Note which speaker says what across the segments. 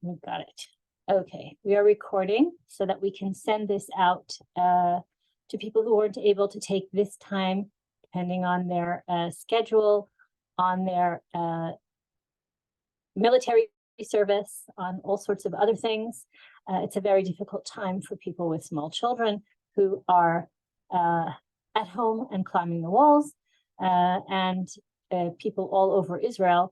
Speaker 1: We've got it. Okay, we are recording so that we can send this out to people who weren't able to take this time, depending on their schedule, on their military service, on all sorts of other things. It's a very difficult time for people with small children who are at home and climbing the walls, and people all over Israel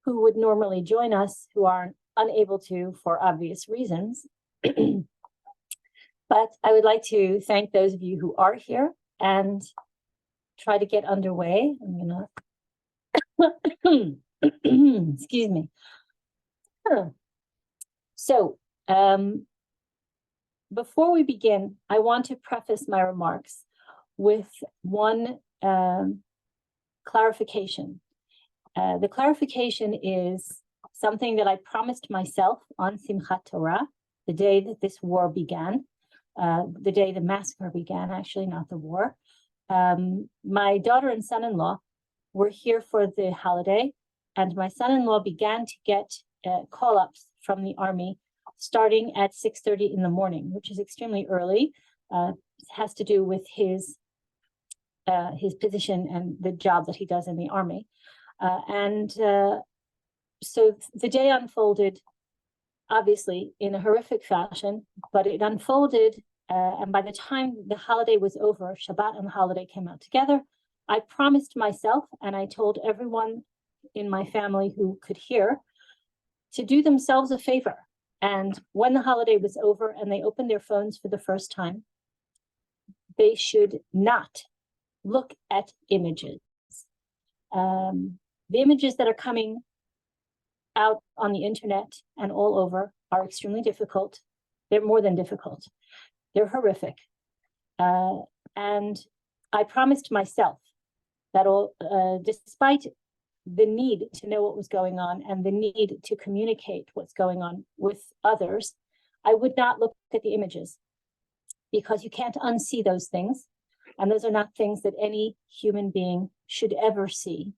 Speaker 1: who would normally join us who are unable to for obvious reasons. But I would like to thank those of you who are here and try to get underway. I'm gonna excuse me. So before we begin, I want to preface my remarks with one clarification. The clarification is something that I promised myself on Simchat Torah, the day that this war began, the day the massacre began, actually, not the war. My daughter and son-in-law were here for the holiday, and my son-in-law began to get call-ups from the army starting at 6:30 in the morning, which is extremely early. It has to do with his position and the job that he does in the army. So the day unfolded, obviously, in a horrific fashion, but it unfolded, and by the time the holiday was over, Shabbat and the holiday came out together, I promised myself, and I told everyone in my family who could hear, to do themselves a favor. And when the holiday was over and they opened their phones for the first time, they should not look at images. The images that are coming out on the internet and all over are extremely difficult. They're more than difficult. They're horrific. And I promised myself that despite the need to know what was going on and the need to communicate what's going on with others, I would not look at the images, because you can't unsee those things. And those are not things that any human being should ever see.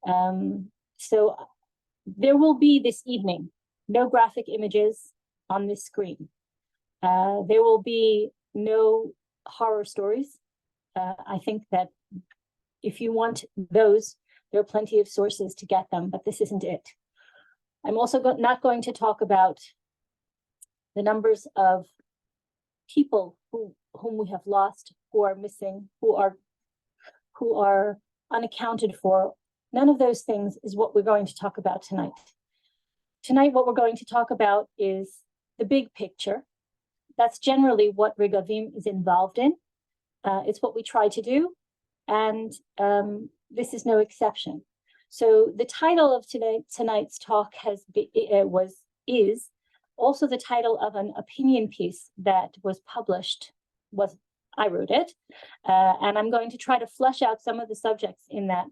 Speaker 1: So there will be this evening no graphic images on this screen. There will be no horror stories. I think that if you want those, there are plenty of sources to get them, but this isn't it. I'm also not going to talk about the numbers of people whom we have lost, who are missing, who are unaccounted for. None of those things is what we're going to talk about tonight. Tonight, what we're going to talk about is the big picture. That's generally what Regavim is involved in. It's what we try to do, and this is no exception. So the title of tonight's talk is also the title of an opinion piece that was published. I wrote it, and I'm going to try to flesh out some of the subjects in that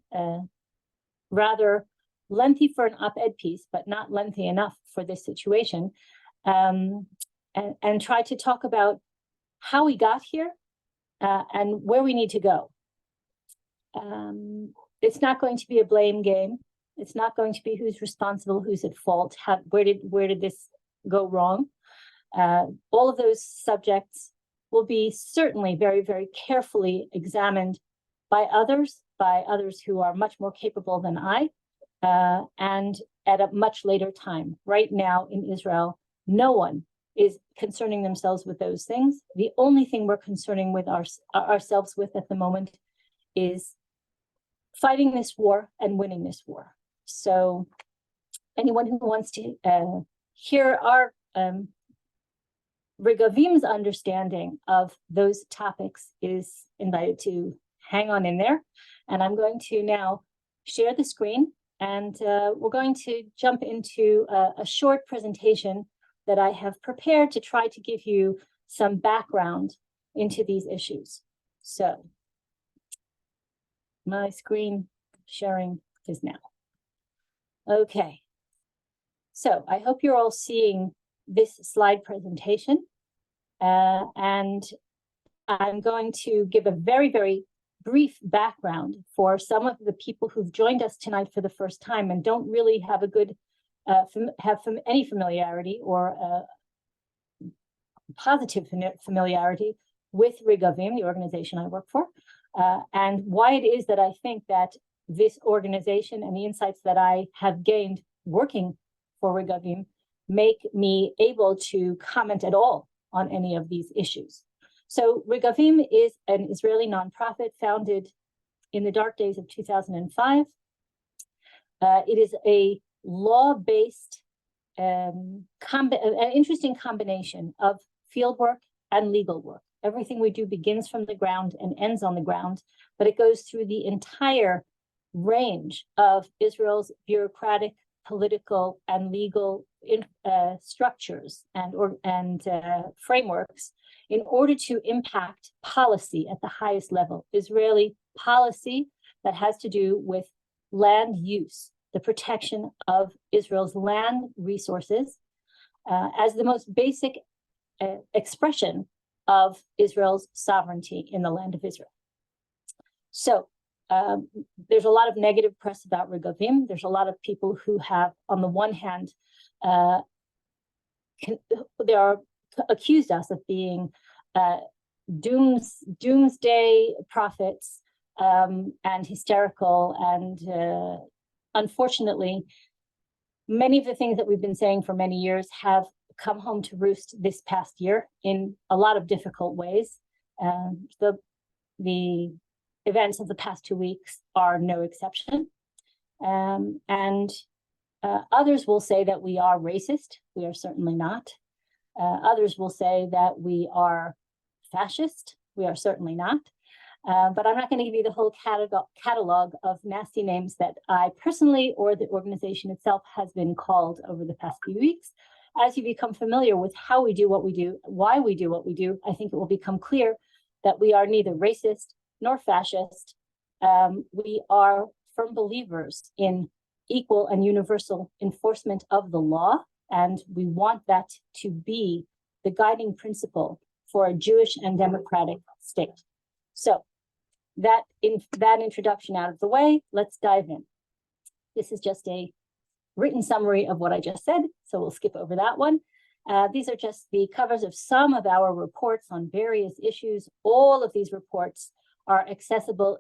Speaker 1: rather lengthy for an op-ed piece, but not lengthy enough for this situation, and try to talk about how we got here and where we need to go. It's not going to be a blame game. It's not going to be who's responsible, who's at fault, where did this go wrong. All of those subjects will be certainly very, very carefully examined by others who are much more capable than I, and at a much later time. Right now in Israel, no one is concerning themselves with those things. The only thing we're concerning with ourselves with at the moment is fighting this war and winning this war. So anyone who wants to hear our Regavim's understanding of those topics is invited to hang on in there. And I'm going to now share the screen, and we're going to jump into a short presentation that I have prepared to try to give you some background into these issues. So my screen sharing is now. Okay. So I hope you're all seeing this slide presentation. And I'm going to give a very, very brief background for some of the people who've joined us tonight for the first time and don't really have a good, any familiarity or positive familiarity with Regavim, the organization I work for, and why it is that I think that this organization and the insights that I have gained working for Regavim make me able to comment at all on any of these issues. So Regavim is an Israeli nonprofit founded in the dark days of 2005. It is a law-based, an interesting combination of fieldwork and legal work. Everything we do begins from the ground and ends on the ground, but it goes through the entire range of Israel's bureaucratic, political, and legal structures and frameworks in order to impact policy at the highest level. Israeli policy that has to do with land use, the protection of Israel's land resources as the most basic expression of Israel's sovereignty in the land of Israel. So there's a lot of negative press about Regavim. There's a lot of people who have, on the one hand, they are accused us of being doomsday prophets and hysterical. And unfortunately, many of the things that we've been saying for many years have come home to roost this past year in a lot of difficult ways. The events of the past 2 weeks are no exception. Others will say that we are racist. We are certainly not. Others will say that we are fascist. We are certainly not. But I'm not going to give you the whole catalog of nasty names that I personally or the organization itself has been called over the past few weeks. As you become familiar with how we do what we do, why we do what we do, I think it will become clear that we are neither racist nor fascist. We are firm believers in equal and universal enforcement of the law, and we want that to be the guiding principle for a Jewish and democratic state. So that introduction out of the way, let's dive in. This is just a written summary of what I just said, so we'll skip over that one. These are just the covers of some of our reports on various issues. All of these reports are accessible,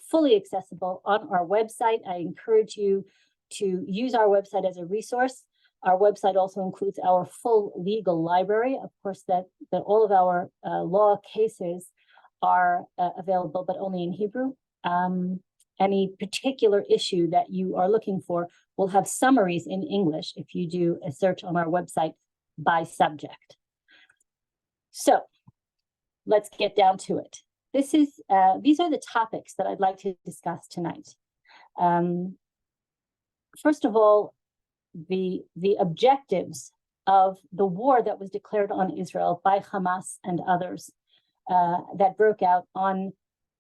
Speaker 1: fully accessible on our website. I encourage you to use our website as a resource. Our website also includes our full legal library. Of course, that all of our law cases are available, but only in Hebrew. Any particular issue that you are looking for will have summaries in English if you do a search on our website by subject. So let's get down to it. These are the topics that I'd like to discuss tonight. First of all, the objectives of the war that was declared on Israel by Hamas and others that broke out on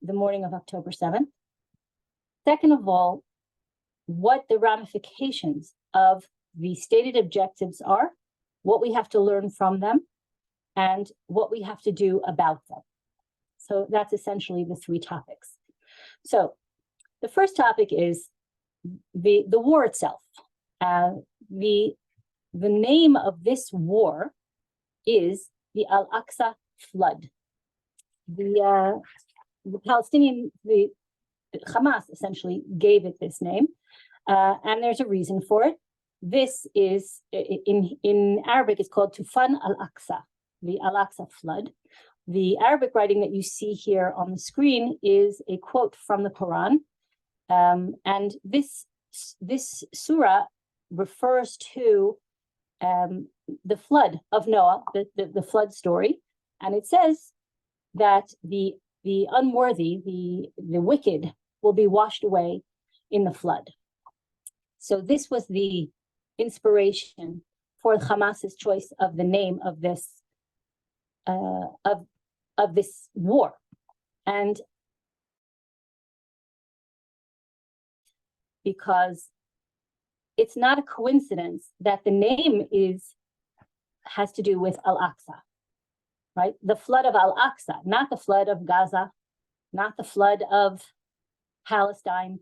Speaker 1: the morning of October 7th. Second of all, what the ramifications of the stated objectives are, what we have to learn from them, and what we have to do about them. So that's essentially the three topics. So the first topic is the war itself. The name of this war is the Al-Aqsa Flood. The Palestinian, the Hamas essentially gave it this name, and there's a reason for it. This is, in Arabic, it's called Tufan Alaqsa, the Al-Aqsa Flood. The Arabic writing that you see here on the screen is a quote from the Quran, and this surah refers to the flood of Noah, the flood story, and it says that the unworthy, the wicked, will be washed away in the flood. So this was the inspiration for Hamas's choice of the name of this of this war. And because it's not a coincidence that the name has to do with Al-Aqsa, right? The flood of Al-Aqsa, not the flood of Gaza, not the flood of Palestine,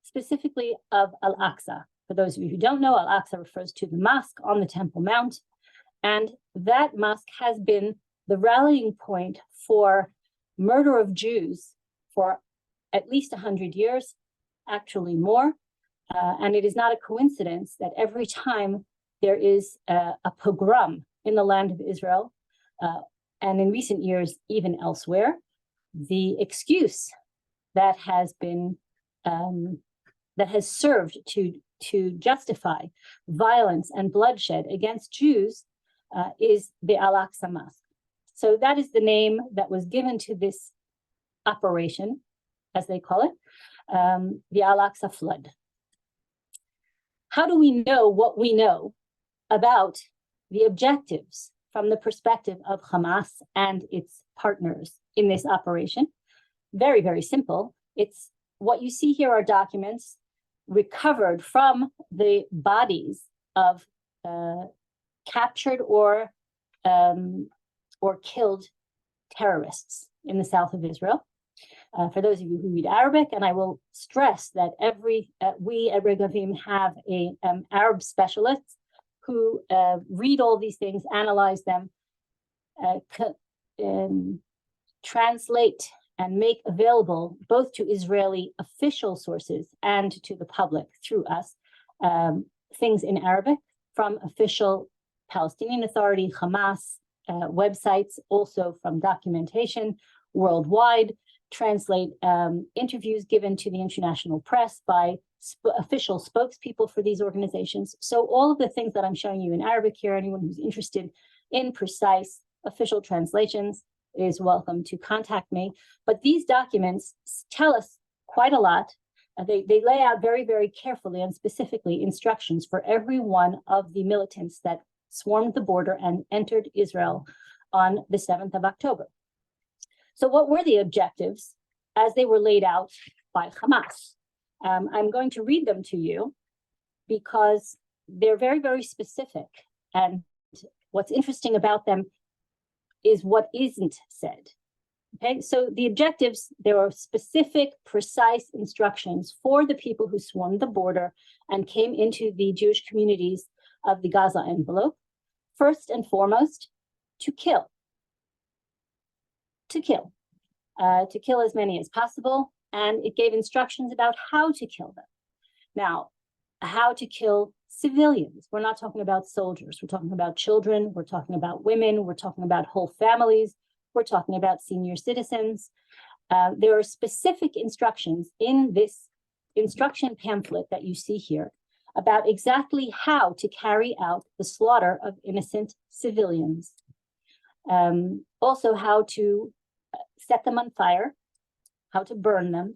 Speaker 1: specifically of Al-Aqsa. For those of you who don't know, Al-Aqsa refers to the mosque on the Temple Mount, and that mosque has been the rallying point for murder of Jews for at least 100 years, actually more. And it is not a coincidence that every time there is a pogrom in the land of Israel, and in recent years, even elsewhere, the excuse that has been that has served to justify violence and bloodshed against Jews is the Al-Aqsa Mosque. So that is the name that was given to this operation, as they call it, the Al-Aqsa Flood. How do we know what we know about the objectives from the perspective of Hamas and its partners in this operation? Very, very simple. It's what you see here are documents recovered from the bodies of captured or killed terrorists in the south of Israel. For those of you who read Arabic, and I will stress that we at Regavim have a Arab specialist who read all these things, analyze them, translate and make available both to Israeli official sources and to the public through us things in Arabic from official Palestinian Authority, Hamas websites, also from documentation worldwide, translate interviews given to the international press by official spokespeople for these organizations. So all of the things that I'm showing you in Arabic here, anyone who's interested in precise official translations is welcome to contact me. But these documents tell us quite a lot. They lay out very, very carefully and specifically instructions for every one of the militants that swarmed the border and entered Israel on the 7th of October. So what were the objectives as they were laid out by Hamas? I'm going to read them to you because they're very, very specific. And what's interesting about them is what isn't said. Okay, so the objectives, there are specific, precise instructions for the people who swarmed the border and came into the Jewish communities of the Gaza envelope. First and foremost, to kill. To kill as many as possible. And it gave instructions about how to kill them. Now, how to kill civilians. We're not talking about soldiers. We're talking about children. We're talking about women. We're talking about whole families. We're talking about senior citizens. There are specific instructions in this instruction pamphlet that you see here about exactly how to carry out the slaughter of innocent civilians. Also, how to set them on fire, how to burn them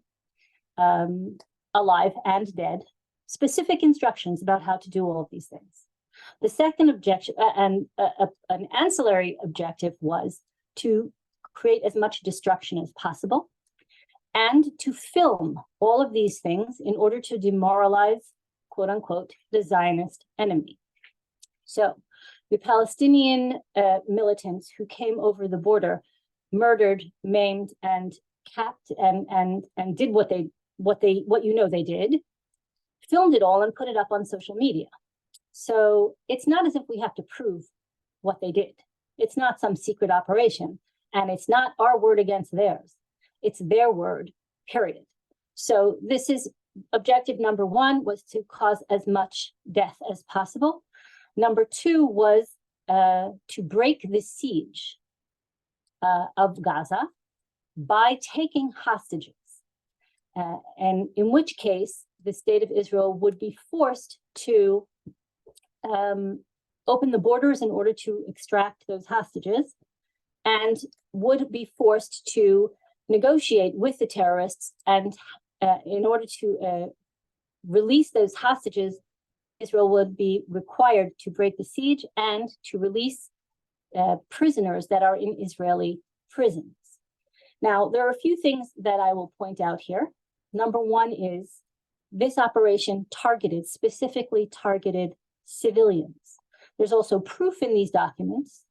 Speaker 1: alive and dead. Specific instructions about how to do all of these things. The second objective, and an ancillary objective, was to create as much destruction as possible and to film all of these things in order to demoralize, quote unquote, the Zionist enemy. So the Palestinian militants who came over the border murdered, maimed, and capped and did what you know they did, filmed it all and put it up on social media. So it's not as if we have to prove what they did. It's not some secret operation, and it's not our word against theirs. It's their word, period. So this is objective number one, was to cause as much death as possible. Number two was to break the siege of Gaza by taking hostages, and in which case the state of Israel would be forced to open the borders in order to extract those hostages, and would be forced to negotiate with the terrorists. And in order to release those hostages, Israel would be required to break the siege and to release prisoners that are in Israeli prisons. Now, there are a few things that I will point out here. Number one is this operation specifically targeted civilians. There's also proof in these documents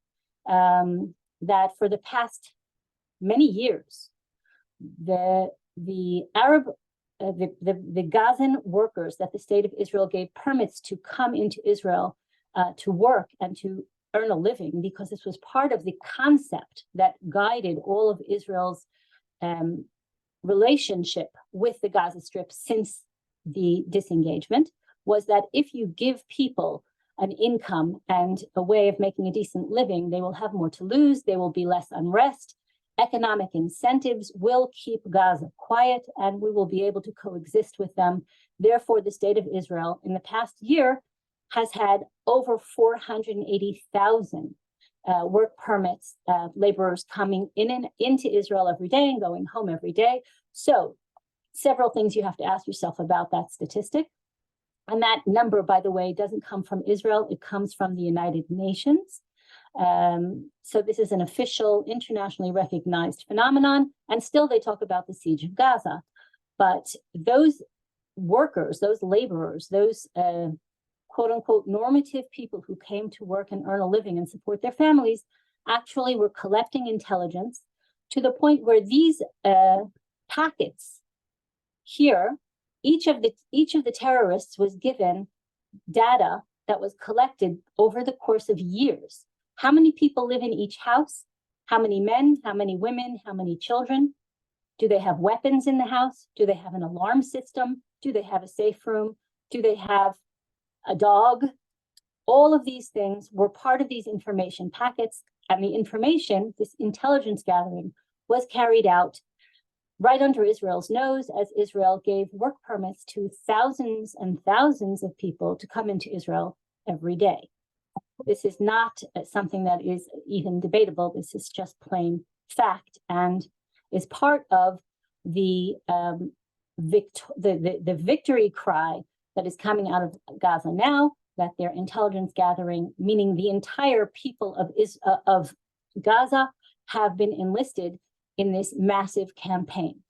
Speaker 1: that for the past many years, the Arab, the Gazan workers that the state of Israel gave permits to come into Israel to work and to earn a living, because this was part of the concept that guided all of Israel's relationship with the Gaza Strip since the disengagement, was that if you give people an income and a way of making a decent living, they will have more to lose, there will be less unrest, economic incentives will keep Gaza quiet, and we will be able to coexist with them. Therefore, the state of Israel in the past year has had over 480,000 work permits, laborers coming in and into Israel every day and going home every day. So several things you have to ask yourself about that statistic. And that number, by the way, doesn't come from Israel, it comes from the United Nations. So this is an official, internationally recognized phenomenon, and still they talk about the siege of Gaza. But those workers, those laborers, those quote unquote normative people who came to work and earn a living and support their families actually were collecting intelligence to the point where these packets here, each of the terrorists was given data that was collected over the course of years. How many people live in each house? How many men? How many women? How many children? Do they have weapons in the house? Do they have an alarm system? Do they have a safe room? Do they have a dog? All of these things were part of these information packets, and the information, this intelligence gathering, was carried out right under Israel's nose as Israel gave work permits to thousands and thousands of people to come into Israel every day. This is not something that is even debatable. This is just plain fact and is part of the victory cry that is coming out of Gaza now, that their intelligence gathering, meaning the entire people of Gaza, have been enlisted in this massive campaign.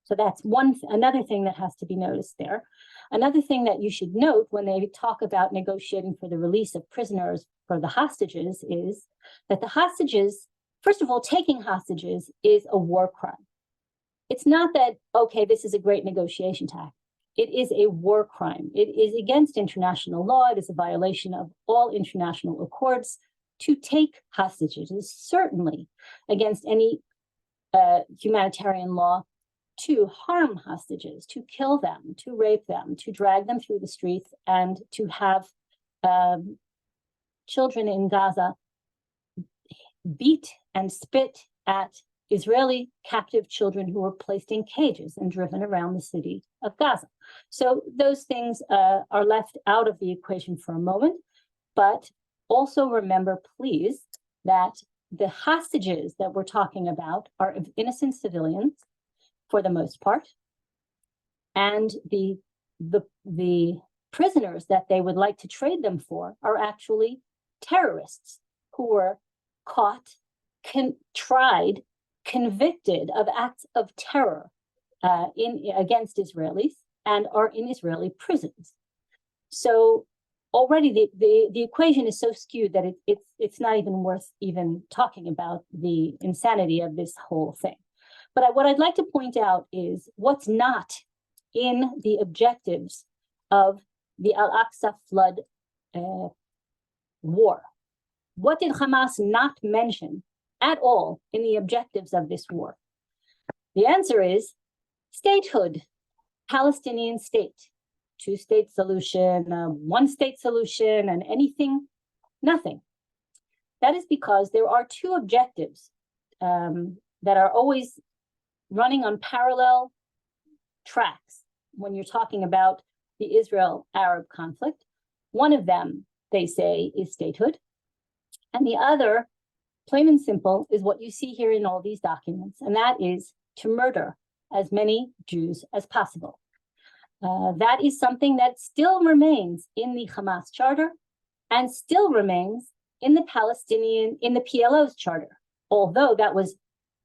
Speaker 1: So that's another thing that has to be noticed there. Another thing that you should note when they talk about negotiating for the release of prisoners for the hostages is that the hostages, first of all, taking hostages is a war crime. It's not that, okay, this is a great negotiation tactic. It is a war crime. It is against international law. It is a violation of all international accords to take hostages. It is certainly against any humanitarian law to harm hostages, to kill them, to rape them, to drag them through the streets, and to have children in Gaza beat and spit at Israeli captive children who were placed in cages and driven around the city of Gaza. So those things are left out of the equation for a moment, but also remember, please, that the hostages that we're talking about are of innocent civilians for the most part, and the prisoners that they would like to trade them for are actually terrorists who were caught, tried, convicted of acts of terror against Israelis and are in Israeli prisons. So already the equation is so skewed that it's not even worth even talking about the insanity of this whole thing. But what I'd like to point out is what's not in the objectives of the Al-Aqsa Flood war. What did Hamas not mention at all in the objectives of this war? The answer is statehood, Palestinian state, two-state solution, one-state solution, and anything, nothing. That is because there are two objectives that are always running on parallel tracks when you're talking about the Israel-Arab conflict. One of them, they say, is statehood, and the other, plain and simple, is what you see here in all these documents, and that is to murder as many Jews as possible. That is something that still remains in the Hamas charter and still remains in the PLO's charter, although that was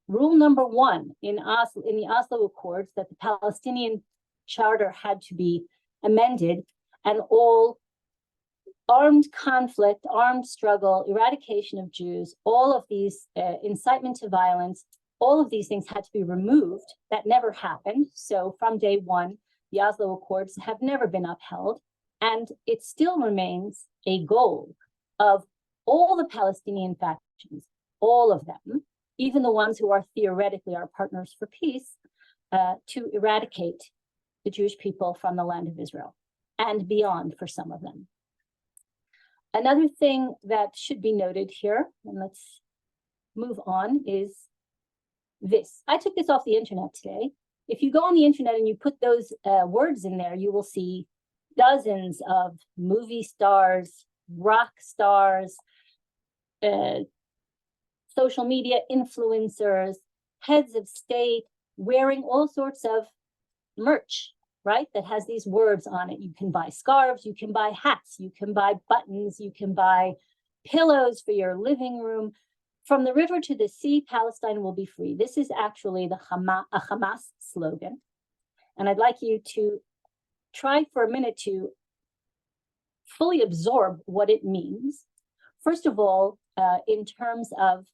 Speaker 1: rule number one in the Oslo Accords, that the Palestinian charter had to be amended, and all armed conflict, armed struggle, eradication of Jews, all of these incitement to violence all of these things had to be removed. That never happened. So from day one, the Oslo Accords have never been upheld. And it still remains a goal of all the Palestinian factions, all of them, even the ones who are theoretically our partners for peace, to eradicate the Jewish people from the land of Israel and beyond for some of them. Another thing that should be noted here, and let's move on, is this. I took this off the internet today. If you go on the internet and you put those words in there, you will see dozens of movie stars, rock stars, social media influencers, heads of state, wearing all sorts of merch, right? That has these words on it. You can buy scarves, you can buy hats, you can buy buttons, you can buy pillows for your living room. From the river to the sea, Palestine will be free. This is actually a Hamas slogan. And I'd like you to try for a minute to fully absorb what it means. First of all, in terms of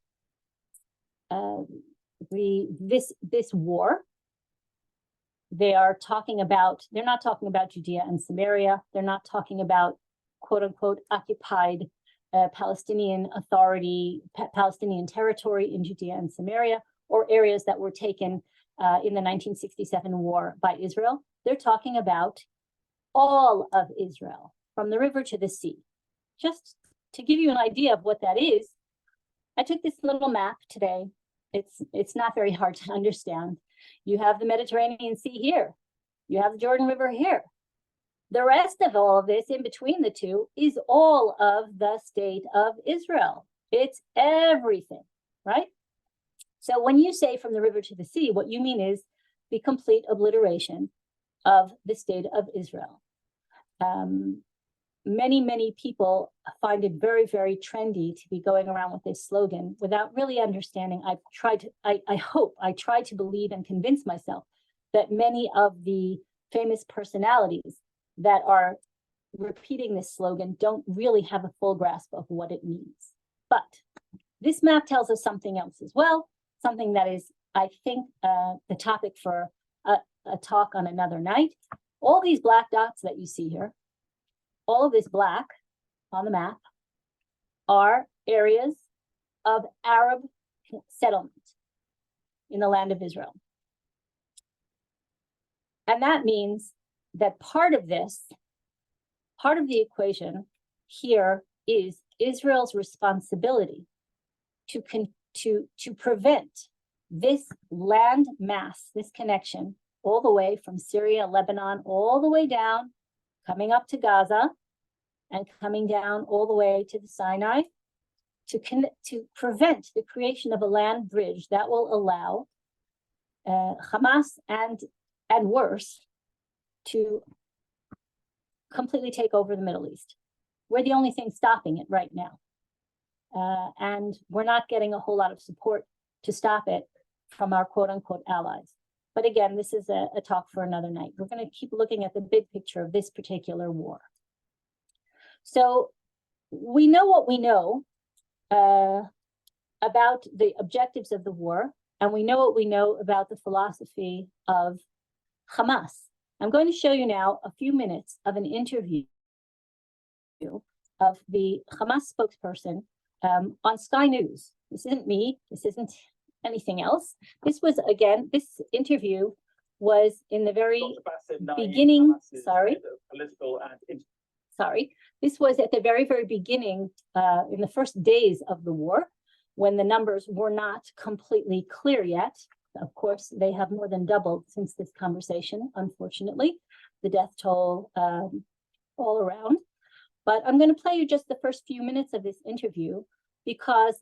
Speaker 1: this war, they're not talking about Judea and Samaria. They're not talking about quote unquote occupied Palestinian authority, Palestinian territory in Judea and Samaria, or areas that were taken in the 1967 war by Israel. They're talking about all of Israel, from the river to the sea. Just to give you an idea of what that is, I took this little map today. It's not very hard to understand. You have the Mediterranean Sea here. You have the Jordan River here. The rest of all of this in between the two is all of the state of Israel. It's everything, right? So when you say from the river to the sea, what you mean is the complete obliteration of the state of Israel. Many people find it very, very trendy to be going around with this slogan without really understanding. I try to believe and convince myself that many of the famous personalities that are repeating this slogan don't really have a full grasp of what it means. But this map tells us something else as well, something that is, I think, the topic for a talk on another night. All these black dots that you see here, all of this black on the map, are areas of Arab settlement in the land of Israel. And that means that part of the equation here is Israel's responsibility to prevent this land mass, this connection, all the way from Syria, Lebanon, all the way down, coming up to Gaza, and coming down all the way to the Sinai, to prevent the creation of a land bridge that will allow Hamas and worse to completely take over the Middle East. We're the only thing stopping it right now. And we're not getting a whole lot of support to stop it from our quote unquote allies. But again, this is a talk for another night. We're going to keep looking at the big picture of this particular war. So we know what we know about the objectives of the war, and we know what we know about the philosophy of Hamas. I'm going to show you now a few minutes of an interview of the Hamas spokesperson on Sky News. This isn't me. This isn't anything else. This was, again, this interview was in the very beginning. This was at the very, very beginning, in the first days of the war, when the numbers were not completely clear yet. Of course, they have more than doubled since this conversation, unfortunately, the death toll all around. But I'm going to play you just the first few minutes of this interview because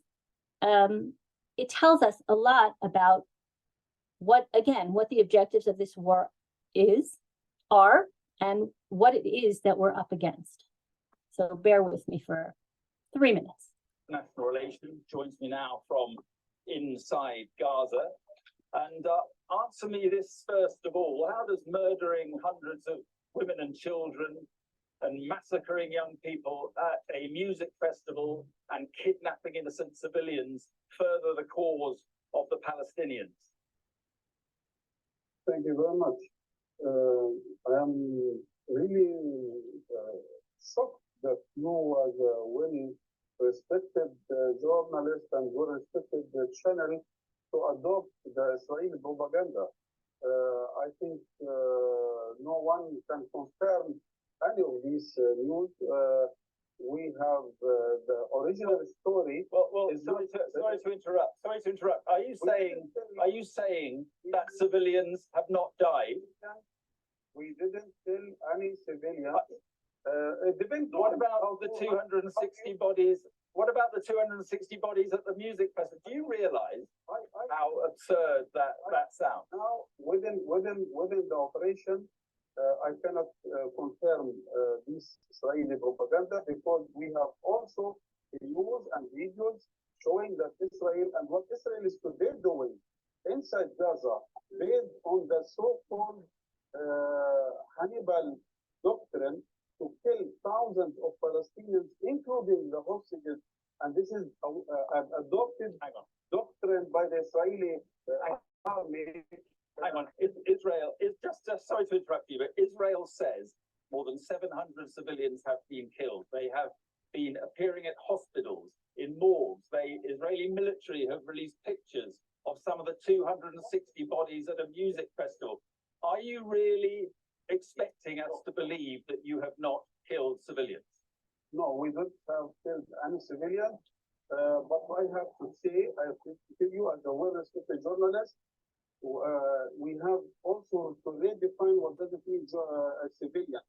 Speaker 1: it tells us a lot about what the objectives of this war are, and what it is that we're up against. So bear with me for 3 minutes.
Speaker 2: National Relations joins me now from inside Gaza. And answer me this first of all. How does murdering hundreds of women and children and massacring young people at a music festival and kidnapping innocent civilians further the cause of the Palestinians?
Speaker 3: Thank you very much. I am really shocked that you, as a well-respected journalist and well-respected channel, to adopt the Israeli propaganda. I think no one can confirm any of these news. We have the original story.
Speaker 2: Well, sorry to interrupt. Sorry to interrupt. Are you saying that civilians have not died?
Speaker 3: We didn't kill any civilian. It depends.
Speaker 2: What about the 260 bodies? What about the 260 bodies at the music festival? Do you realize how absurd that sounds?
Speaker 3: Now, within the operation, I cannot confirm this Israeli propaganda, because we have also news and videos showing that Israel and what Israel is today doing inside Gaza, based on the so-called Hannibal doctrine, to kill thousands of Palestinians, including the hostages. And this is an adopted doctrine by the Israeli army.
Speaker 2: Hang on, Israel is just sorry to interrupt you, but Israel says more than 700 civilians have been killed. They have been appearing at hospitals, in morgues. Israeli military have released pictures of some of the 260 bodies at a music festival. Are you really expecting us to believe that you have not killed civilians?
Speaker 3: No, we don't have killed any civilian. But I have to say, I have to tell you, as a well-respected journalist, we have also to redefine what does it mean a civilian.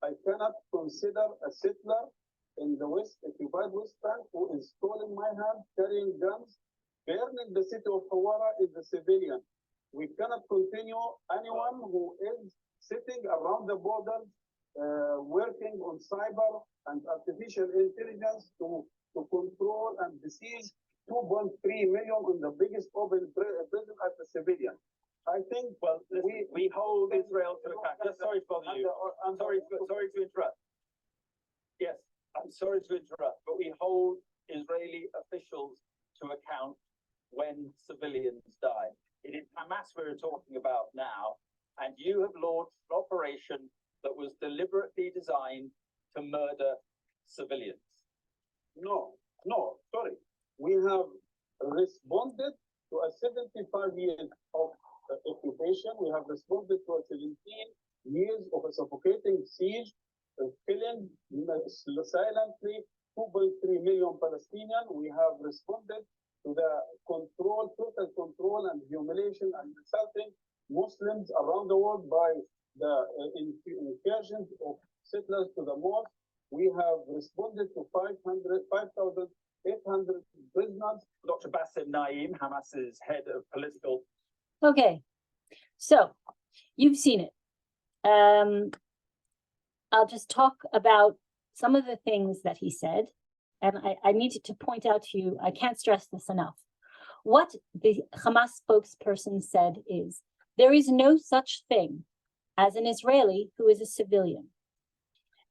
Speaker 3: I cannot consider a settler in the occupied West Bank who is calling my hand, carrying guns, burning the city of Hawara is a civilian. We cannot continue anyone who is sitting around the borders, working on cyber and artificial intelligence to control and besiege 2.3 million in the biggest open prison as a civilian. I think,
Speaker 2: well, we hold Israel to account. Just sorry to bother you. I'm sorry to interrupt. Yes, I'm sorry to interrupt, but we hold Israeli officials to account when civilians die. It is Hamas we're talking about now, and you have launched an operation that was deliberately designed to murder civilians.
Speaker 3: No, sorry. We have responded to a 75 years of occupation. We have responded to a 17 years of a suffocating siege, killing silently 2.3 million Palestinians. We have responded to the total control and humiliation and insulting Muslims around the world by the incursions of settlers to the mosque. We have responded to 5,800 prisoners.
Speaker 2: Dr. Bassem Naim, Hamas's head of political.
Speaker 1: Okay, so you've seen it. I'll just talk about some of the things that he said, and I need to point out to you, I can't stress this enough. What the Hamas spokesperson said is, there is no such thing as an Israeli who is a civilian.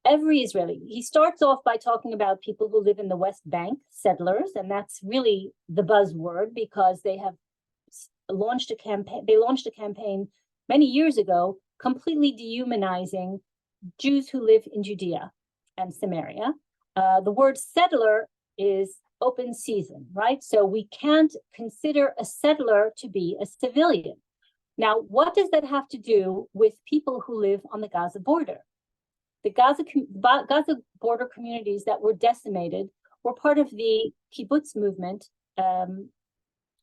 Speaker 1: Every Israeli, he starts off by talking about people who live in the West Bank, settlers, and that's really the buzzword because they have launched a campaign. They launched a campaign many years ago, completely dehumanizing Jews who live in Judea and Samaria. The word settler is open season, right? So we can't consider a settler to be a civilian. Now, what does that have to do with people who live on the Gaza border? The Gaza border communities that were decimated were part of the kibbutz movement,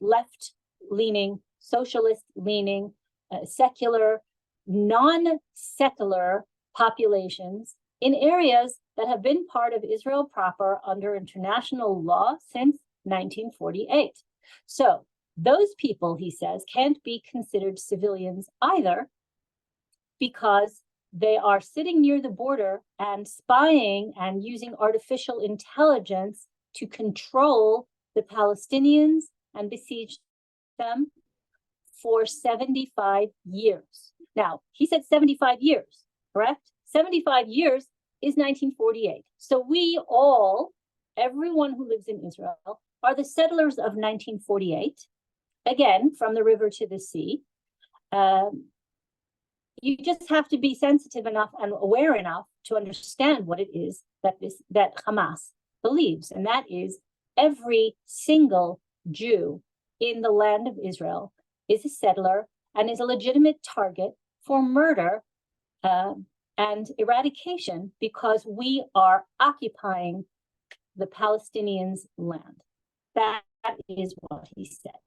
Speaker 1: left-leaning, socialist-leaning, secular, non-settler populations in areas that have been part of Israel proper under international law since 1948. So those people, he says, can't be considered civilians either because they are sitting near the border and spying and using artificial intelligence to control the Palestinians and besiege them for 75 years. Now, he said 75 years, correct? 75 years is 1948. So we all, everyone who lives in Israel, are the settlers of 1948. again, from the river to the sea. You just have to be sensitive enough and aware enough to understand what it is that Hamas believes, and that is every single Jew in the land of Israel is a settler and is a legitimate target for murder and eradication because we are occupying the Palestinians' land. That is what he said.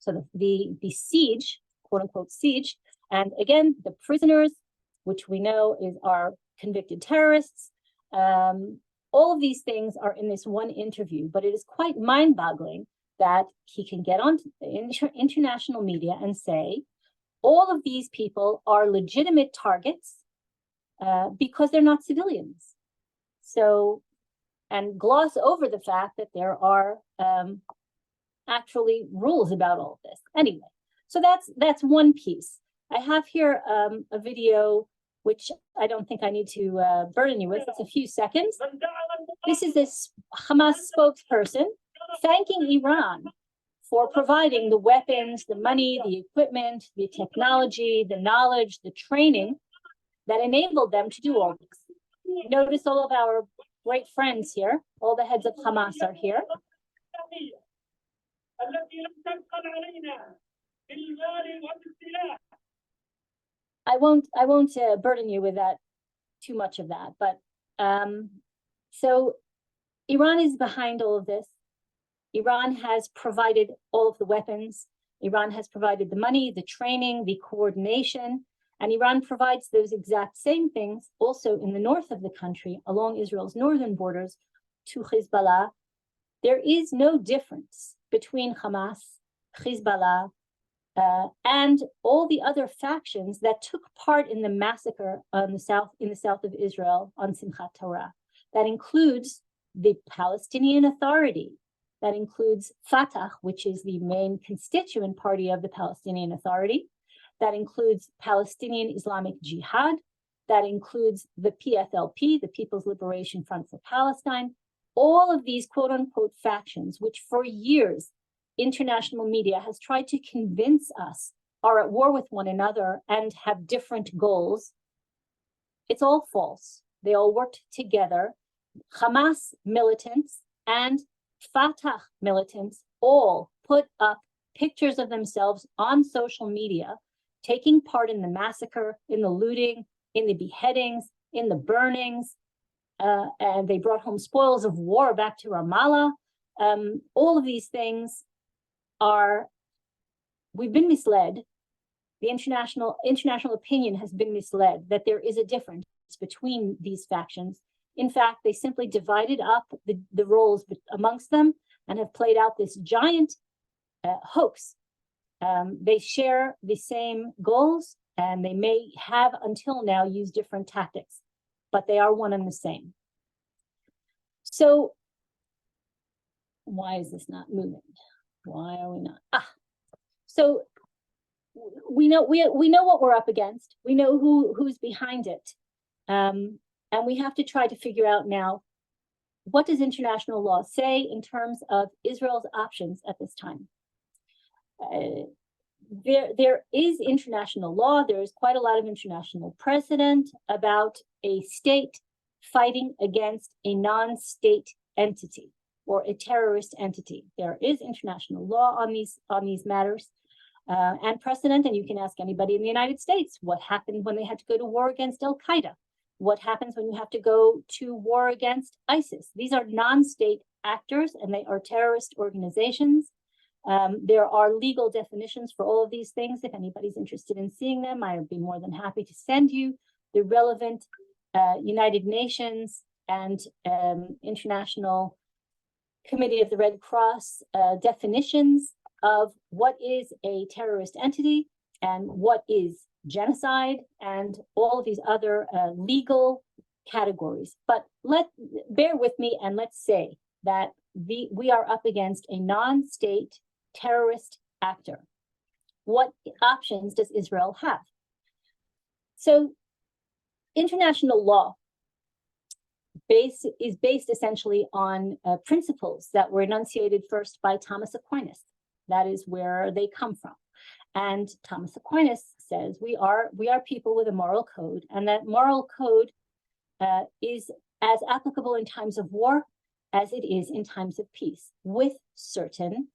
Speaker 1: So the siege, quote unquote siege, and again, the prisoners, which we know are convicted terrorists, all of these things are in this one interview, but it is quite mind-boggling that he can get on international media and say, all of these people are legitimate targets because they're not civilians. So, and gloss over the fact that there are actually rules about all of this. Anyway, so that's one piece. I have here a video, which I don't think I need to burden you with. It's a few seconds. This is this Hamas spokesperson thanking Iran for providing the weapons, the money, the equipment, the technology, the knowledge, the training that enabled them to do all this. Notice all of our great friends here. All the heads of Hamas are here. I won't burden you with that, too much of that, but so Iran is behind all of this. Iran has provided all of the weapons. Iran has provided the money, the training, the coordination, and Iran provides those exact same things also in the north of the country, along Israel's northern borders, to Hezbollah. There is no difference between Hamas, Hezbollah, and all the other factions that took part in the massacre in the south of Israel on Simchat Torah. That includes the Palestinian Authority. That includes Fatah, which is the main constituent party of the Palestinian Authority. That includes Palestinian Islamic Jihad. That includes the PFLP, the People's Liberation Front for Palestine. All of these quote unquote factions, which for years international media has tried to convince us are at war with one another and have different goals. It's all false. They all worked together. Hamas militants and Fatah militants all put up pictures of themselves on social media, taking part in the massacre, in the looting, in the beheadings, in the burnings, and they brought home spoils of war back to Ramallah. All of these things we've been misled. The international opinion has been misled that there is a difference between these factions. In fact, they simply divided up the roles amongst them and have played out this giant hoax. They share the same goals, and they may have until now used different tactics, but they are one and the same. So why is this not moving? Why are we not? So we know what we're up against. We know who's behind it. And we have to try to figure out now, what does international law say in terms of Israel's options at this time? There is international law. There is quite a lot of international precedent about a state fighting against a non-state entity or a terrorist entity. There is international law on these matters and precedent, and you can ask anybody in the United States what happened when they had to go to war against Al-Qaeda. What happens when you have to go to war against ISIS? These are non-state actors, and they are terrorist organizations. There are legal definitions for all of these things. If anybody's interested in seeing them, I would be more than happy to send you the relevant United Nations and International Committee of the Red Cross definitions of what is a terrorist entity and what is genocide and all of these other legal categories. But bear with me and let's say that we are up against a non-state terrorist actor. What options does Israel have? So international law is based essentially on principles that were enunciated first by Thomas Aquinas. That is where they come from. And Thomas Aquinas says we are people with a moral code, and that moral code is as applicable in times of war as it is in times of peace, with certain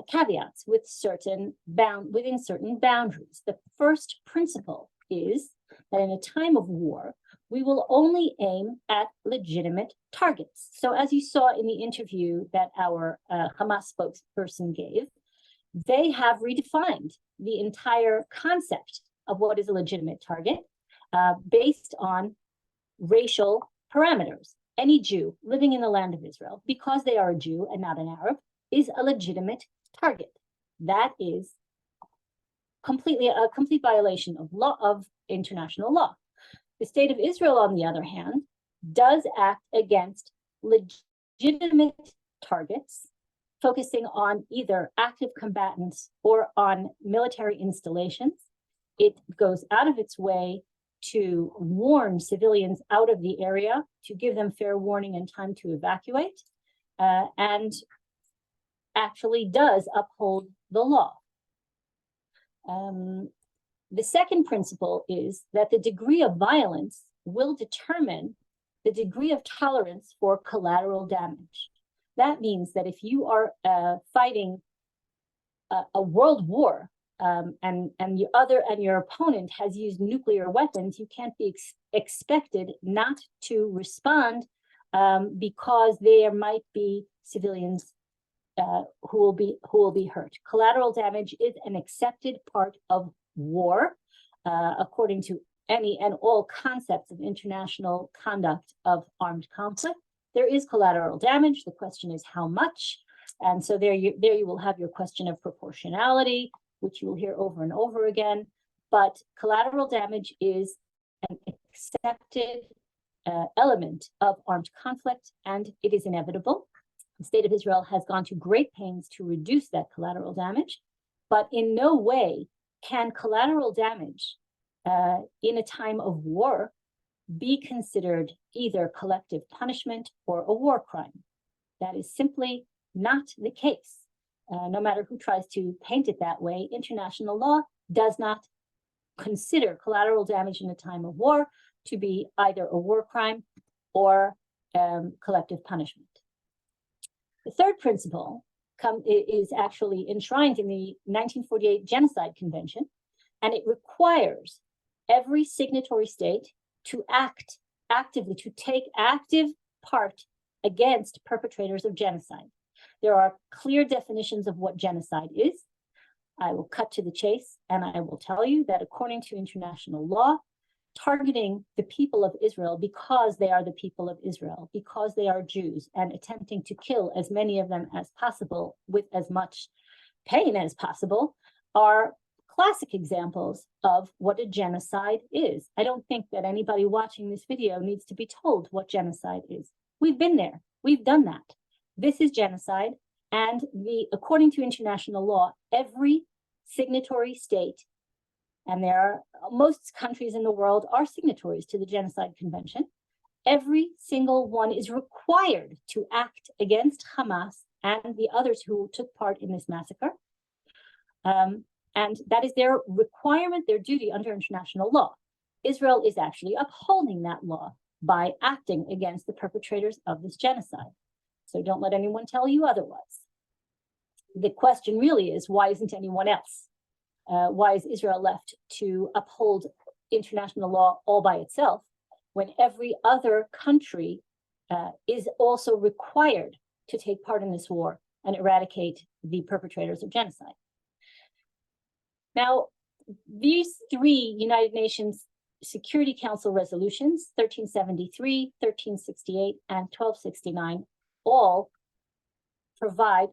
Speaker 1: caveats, within certain boundaries. The first principle is that in a time of war, we will only aim at legitimate targets. So as you saw in the interview that our Hamas spokesperson gave, they have redefined the entire concept of what is a legitimate target based on racial parameters. Any Jew living in the land of Israel, because they are a Jew and not an Arab, is a legitimate target. That is a complete violation of law, of international law. The state of Israel, on the other hand, does act against legitimate targets, focusing on either active combatants or on military installations. It goes out of its way to warn civilians out of the area, to give them fair warning and time to evacuate, and actually does uphold the law. The second principle is that the degree of violence will determine the degree of tolerance for collateral damage. That means that if you are fighting a world war and your opponent has used nuclear weapons, you can't be expected not to respond because there might be civilians who will be hurt. Collateral damage is an accepted part of war, according to any and all concepts of international conduct of armed conflict. There is collateral damage. The question is how much. And so there you will have your question of proportionality, which you will hear over and over again. But collateral damage is an accepted element of armed conflict, and it is inevitable. The state of Israel has gone to great pains to reduce that collateral damage, but in no way can collateral damage in a time of war be considered either collective punishment or a war crime. That is simply not the case. No matter who tries to paint it that way, international law does not consider collateral damage in a time of war to be either a war crime or collective punishment. The third principle is actually enshrined in the 1948 Genocide Convention, and it requires every signatory state to act actively, to take active part against perpetrators of genocide. There are clear definitions of what genocide is. I will cut to the chase, and I will tell you that according to international law, targeting the people of Israel because they are the people of Israel, because they are Jews, and attempting to kill as many of them as possible with as much pain as possible are classic examples of what a genocide is. I don't think that anybody watching this video needs to be told what genocide is. We've been there. We've done that. This is genocide, and according to international law, every signatory state, and most countries in the world are signatories to the Genocide Convention, every single one is required to act against Hamas and the others who took part in this massacre. And that is their requirement, their duty under international law. Israel is actually upholding that law by acting against the perpetrators of this genocide. So don't let anyone tell you otherwise. The question really is, why isn't anyone else? Why is Israel left to uphold international law all by itself when every other country is also required to take part in this war and eradicate the perpetrators of genocide? Now, these three United Nations Security Council resolutions, 1373, 1368, and 1269, all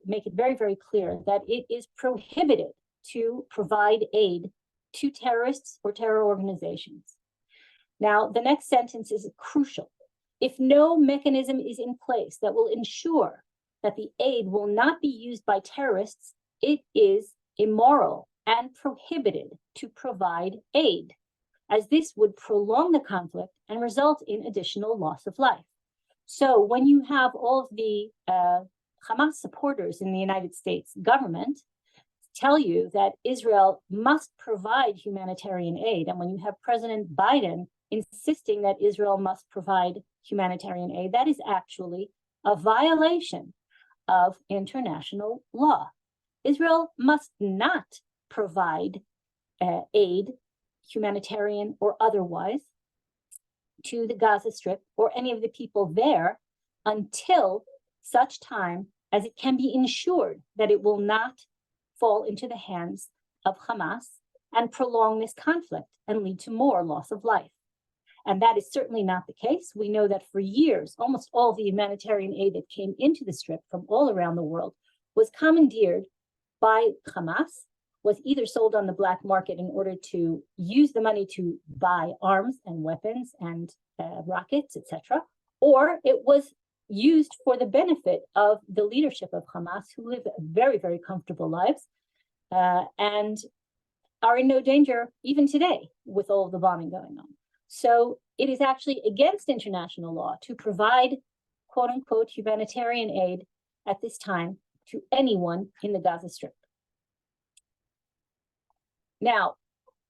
Speaker 1: make it very, very clear that it is prohibited to provide aid to terrorists or terror organizations. Now, the next sentence is crucial. If no mechanism is in place that will ensure that the aid will not be used by terrorists, it is immoral and prohibited to provide aid, as this would prolong the conflict and result in additional loss of life. So when you have all of the Hamas supporters in the United States government tell you that Israel must provide humanitarian aid. And when you have President Biden insisting that Israel must provide humanitarian aid, that is actually a violation of international law. Israel must not provide aid, humanitarian or otherwise, to the Gaza Strip or any of the people there until such time as it can be ensured that it will not fall into the hands of Hamas and prolong this conflict and lead to more loss of life. And that is certainly not the case. We know that for years, almost all the humanitarian aid that came into the Strip from all around the world was commandeered by Hamas, was either sold on the black market in order to use the money to buy arms and weapons and rockets, etc., or it was used for the benefit of the leadership of Hamas, who live very, very comfortable lives and are in no danger even today with all of the bombing going on. So it is actually against international law to provide, quote unquote, humanitarian aid at this time to anyone in the Gaza Strip. Now,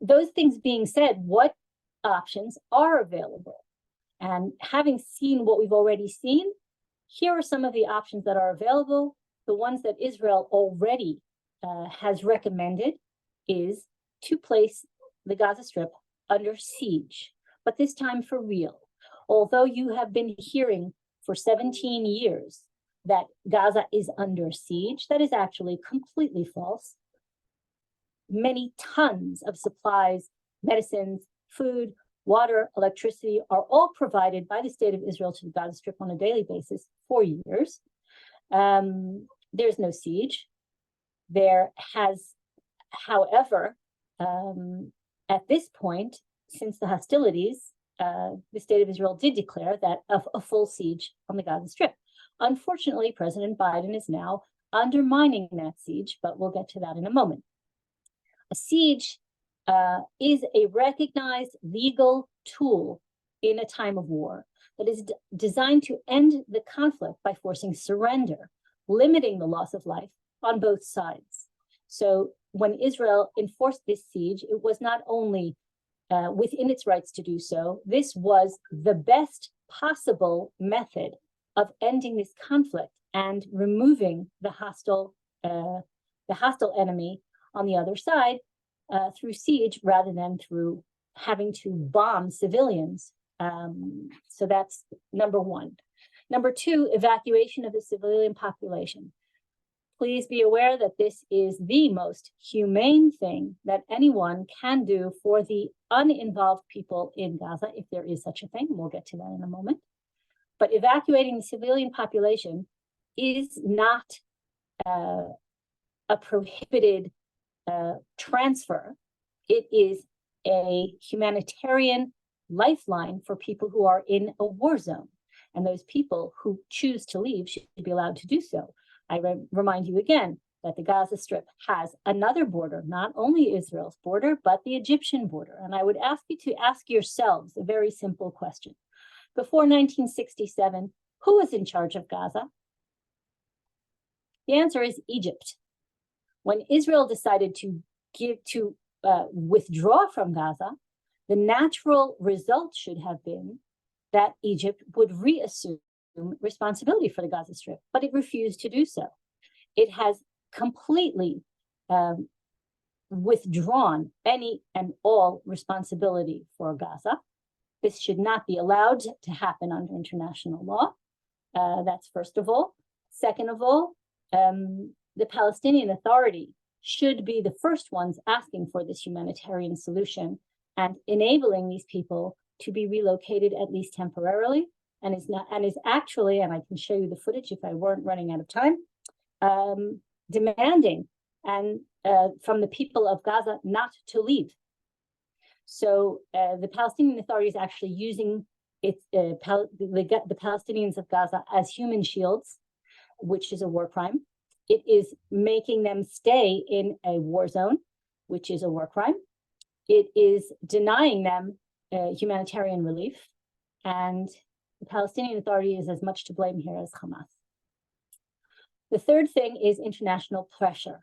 Speaker 1: those things being said, what options are available? And having seen what we've already seen, here are some of the options that are available. The ones that Israel already has recommended is to place the Gaza Strip under siege, but this time for real. Although you have been hearing for 17 years that Gaza is under siege, that is actually completely false. Many tons of supplies, medicines, food, water, electricity are all provided by the state of Israel to the Gaza Strip on a daily basis for years. There's no siege. There has, however, at this point, since the hostilities, the state of Israel did declare that a full siege on the Gaza Strip. Unfortunately, President Biden is now undermining that siege, but we'll get to that in a moment. A siege is a recognized legal tool in a time of war that is designed to end the conflict by forcing surrender, limiting the loss of life on both sides. So when Israel enforced this siege, it was not only within its rights to do so, this was the best possible method of ending this conflict and removing the hostile enemy on the other side through siege rather than through having to bomb civilians. So that's number one. Number two, evacuation of the civilian population. Please be aware that this is the most humane thing that anyone can do for the uninvolved people in Gaza, if there is such a thing. We'll get to that in a moment. But evacuating the civilian population is not a prohibited transfer. It is a humanitarian lifeline for people who are in a war zone. And those people who choose to leave should be allowed to do so. I remind you again that the Gaza Strip has another border, not only Israel's border, but the Egyptian border. And I would ask you to ask yourselves a very simple question. Before 1967, who was in charge of Gaza? The answer is Egypt. When Israel decided to withdraw from Gaza, the natural result should have been that Egypt would reassume responsibility for the Gaza Strip, but it refused to do so. It has completely withdrawn any and all responsibility for Gaza. This should not be allowed to happen under international law. That's first of all. Second of all, the Palestinian Authority should be the first ones asking for this humanitarian solution and enabling these people to be relocated at least temporarily, and is actually, and I can show you the footage if I weren't running out of time, demanding and from the people of Gaza not to leave. So the Palestinian Authority is actually using the Palestinians of Gaza as human shields, which is a war crime. It is making them stay in a war zone, which is a war crime. It is denying them humanitarian relief, and the Palestinian Authority is as much to blame here as Hamas. The third thing is international pressure.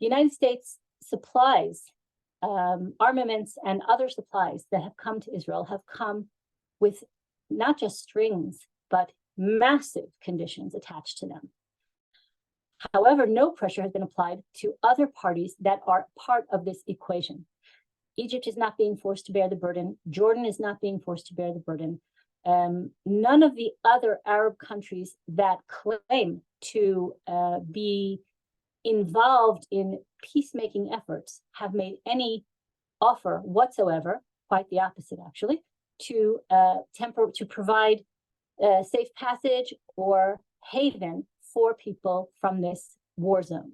Speaker 1: The United States supplies armaments and other supplies that have come to Israel have come with not just strings, but massive conditions attached to them. However, no pressure has been applied to other parties that are part of this equation. Egypt is not being forced to bear the burden. Jordan is not being forced to bear the burden. None of the other Arab countries that claim to be involved in peacemaking efforts have made any offer whatsoever, quite the opposite actually, to provide safe passage or haven for people from this war zone.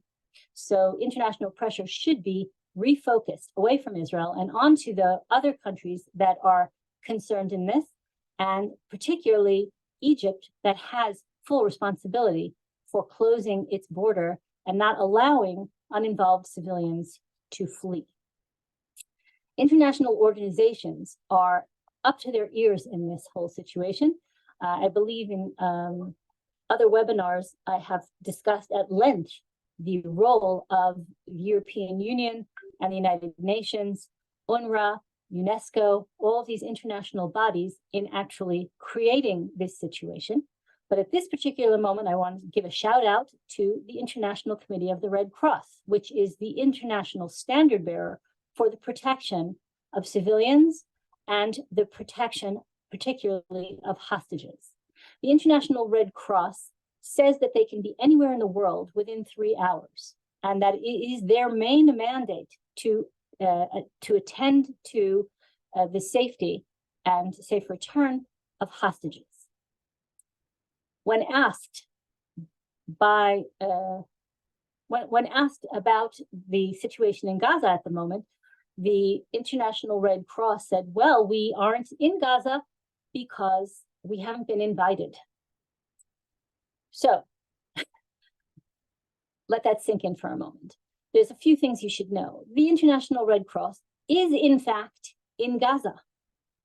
Speaker 1: So international pressure should be refocused away from Israel and onto the other countries that are concerned in this, and particularly Egypt, that has full responsibility for closing its border and not allowing uninvolved civilians to flee. International organizations are up to their ears in this whole situation. I believe in other webinars, I have discussed at length the role of the European Union and the United Nations, UNRWA, UNESCO, all of these international bodies in actually creating this situation. But at this particular moment, I want to give a shout out to the International Committee of the Red Cross, which is the international standard bearer for the protection of civilians and the protection, particularly of hostages. The International Red Cross says that they can be anywhere in the world within 3 hours, and that it is their main mandate to attend to the safety and safe return of hostages. When asked when asked about the situation in Gaza at the moment, the International Red Cross said, well, we aren't in Gaza because we haven't been invited. So let that sink in for a moment. There's a few things you should know. The International Red Cross is in fact in Gaza.